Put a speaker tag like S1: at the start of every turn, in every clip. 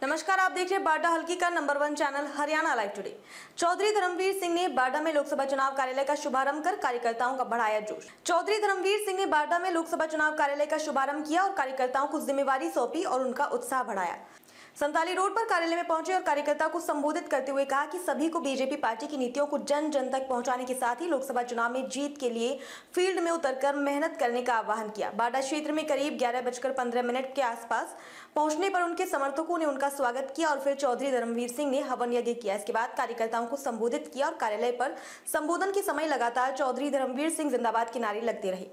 S1: नमस्कार, आप देख रहे हैं बाडा हल्की का number 1 channel Haryana live today. Chaudhary Dharmveer Singh ने बाडा में लोकसभा चुनाव कार्यालय का शुभारंभ कर कार्यकर्ताओं का बढ़ाया जोश। चौधरी धर्मवीर सिंह ने बाडा में लोकसभा चुनाव कार्यालय का शुभारंभ किया और कार्यकर्ताओं को जिम्मेवारी सौंपी और उनका उत्साह बढ़ाया। संताली रोड पर कार्यालय में पहुंचे और कार्यकर्ताओं को संबोधित करते हुए कहा कि सभी को बीजेपी पार्टी की नीतियों को जन जन तक पहुंचाने के साथ ही लोकसभा चुनाव में जीत के लिए फील्ड में उतरकर मेहनत करने का आह्वान किया। बाडा क्षेत्र में करीब 11:15 के आसपास पहुंचने पर उनके समर्थकों ने उनका स्वागत किया और फिर चौधरी धर्मवीर सिंह ने हवन यज्ञ किया। इसके बाद कार्यकर्ताओं को संबोधित किया और कार्यालय पर संबोधन के समय लगातार चौधरी धर्मवीर सिंह जिंदाबाद के नारे लगते रहे।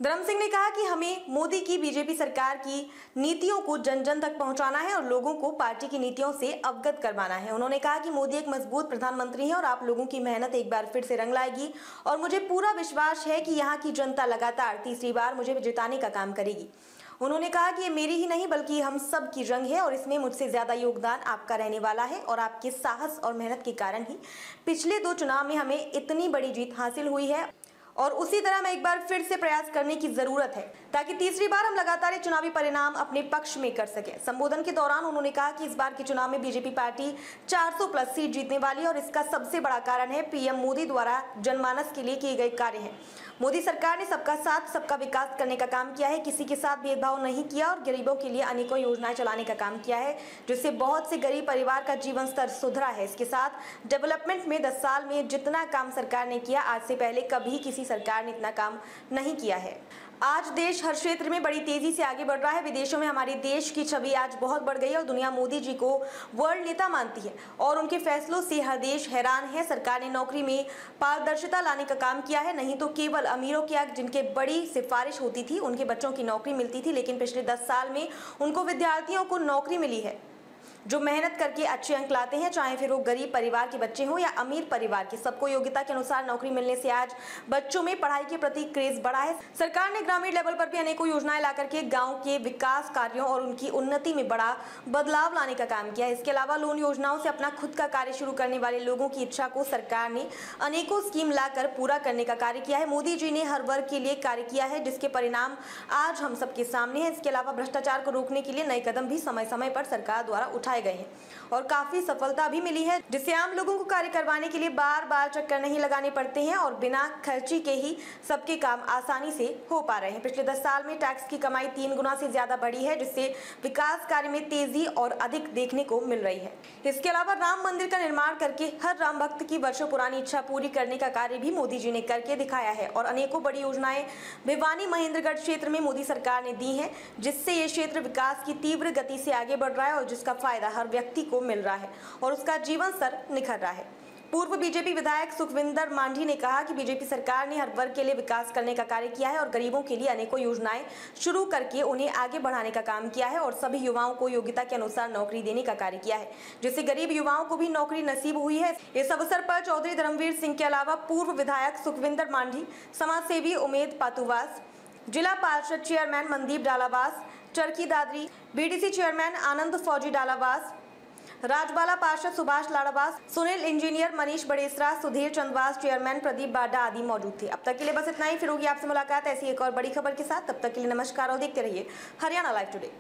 S1: धर्म सिंह ने कहा कि हमें मोदी की बीजेपी सरकार की नीतियों को जन जन तक पहुंचाना है और लोगों को पार्टी की नीतियों से अवगत करवाना है। उन्होंने कहा कि मोदी एक मजबूत प्रधानमंत्री है और आप लोगों की मेहनत एक बार फिर से रंग लाएगी और मुझे पूरा विश्वास है कि यहाँ की जनता लगातार तीसरी बार मुझे जिताने का काम करेगी। उन्होंने कहा कि ये मेरी ही नहीं बल्कि हम सब की जंग है और इसमें मुझसे ज्यादा योगदान आपका रहने वाला है और आपके साहस और मेहनत के कारण ही पिछले 2 चुनाव में हमें इतनी बड़ी जीत हासिल हुई है और उसी तरह में एक बार फिर से प्रयास करने की जरूरत है ताकि तीसरी बार हम लगातार चुनावी परिणाम अपने पक्ष में कर सके। संबोधन के दौरान उन्होंने कहा कि इस बार के चुनाव में बीजेपी पार्टी 400 प्लस सीट जीतने वाली है और इसका सबसे बड़ा कारण है पीएम मोदी द्वारा जनमानस के लिए किए गए कार्य हैं। मोदी सरकार ने सबका साथ सबका विकास करने का काम किया है, किसी के साथ भेदभाव नहीं किया और गरीबों के लिए अनेकों योजनाएं चलाने का काम किया है जिससे बहुत से गरीब परिवार का जीवन स्तर सुधरा है। इसके साथ डेवलपमेंट में 10 साल में जितना काम सरकार ने किया आज से पहले कभी किसी सरकार ने इतना काम नहीं किया है। आज देश हर क्षेत्र में बड़ी तेजी से आगे बढ़ रहा है। विदेशों में हमारे देश की छवि आज बहुत बढ़ गई है और दुनिया मोदी जी को वर्ल्ड नेता मानती है और उनके फैसलों से हर देश हैरान है। सरकार ने नौकरी में पारदर्शिता लाने का काम किया है, नहीं तो केवल अमीरों के जिनके बड़ी सिफारिश होती थी उनके बच्चों की नौकरी मिलती थी, लेकिन पिछले 10 साल में उनको विद्यार्थियों को नौकरी मिली है जो मेहनत करके अच्छे अंक लाते हैं, चाहे फिर वो गरीब परिवार के बच्चे हों या अमीर परिवार के। सबको योग्यता के अनुसार नौकरी मिलने से आज बच्चों में पढ़ाई के प्रति क्रेज बढ़ा है। सरकार ने ग्रामीण लेवल पर भी अनेकों योजनाएं लाकर के गांव के विकास कार्यों और उनकी उन्नति में बड़ा बदलाव लाने का काम किया है। इसके अलावा लोन योजनाओं से अपना खुद का कार्य शुरू करने वाले लोगों की इच्छा को सरकार ने अनेकों स्कीम लाकर पूरा करने का कार्य किया है। मोदी जी ने हर वर्ग के लिए कार्य किया है जिसके परिणाम आज हम सबके सामने है। इसके अलावा भ्रष्टाचार को रोकने के लिए नए कदम भी समय समय पर सरकार द्वारा उठाए गए हैं और काफी सफलता भी मिली है जिससे आम लोगों को कार्य करवाने के लिए बार बार चक्कर नहीं लगाने पड़ते हैं और बिना खर्ची के ही सबके काम आसानी से हो पा रहे हैं। पिछले 10 साल में टैक्स की कमाई 3 गुना से ज्यादा बढ़ी है जिससे विकास कार्य में तेजी और अधिक देखने को मिल रही है। इसके अलावा राम मंदिर का निर्माण करके हर राम भक्त की वर्षों पुरानी इच्छा पूरी करने का कार्य भी मोदी जी ने करके दिखाया है और अनेकों बड़ी योजनाएं भिवानी महेंद्रगढ़ क्षेत्र में मोदी सरकार ने दी है जिससे ये क्षेत्र विकास की तीव्र गति से आगे बढ़ रहा है और जिसका फायदा हर व्यक्ति को मिल रहा है और उसका जीवन स्तर निखर रहा है। पूर्व बीजेपी विधायक सुखविंदर मांझी ने कहा कि बीजेपी सरकार ने हर वर्ग के लिए विकास करने का कार्य किया है और गरीबों के लिए अनेकों योजनाएं शुरू करके उन्हें आगे बढ़ाने का काम किया है और सभी युवाओं को योग्यता के अनुसार नौकरी देने का कार्य किया है जिससे गरीब युवाओं को भी नौकरी नसीब हुई है। इस अवसर पर चौधरी धर्मवीर सिंह के अलावा पूर्व विधायक सुखविंदर मांझी, समाजसेवी उमेद पातुवास, जिला पार्षद chairman Mandeep Dalawas, Charkhi Dadri, BDC chairman आनंद फौजी डालावास, राजबाला पार्षद सुभाष लाड़ावास, सुनील इंजीनियर मनीष बड़ेसरा, सुधीर चंदवास, चेयरमैन प्रदीप बाडा आदि मौजूद थे। अब तक के लिए बस इतना ही। फिर होगी आपसे मुलाकात ऐसी एक और बड़ी खबर के साथ। तब तक के लिए नमस्कार और देखते रहिए हरियाणा लाइव टुडे।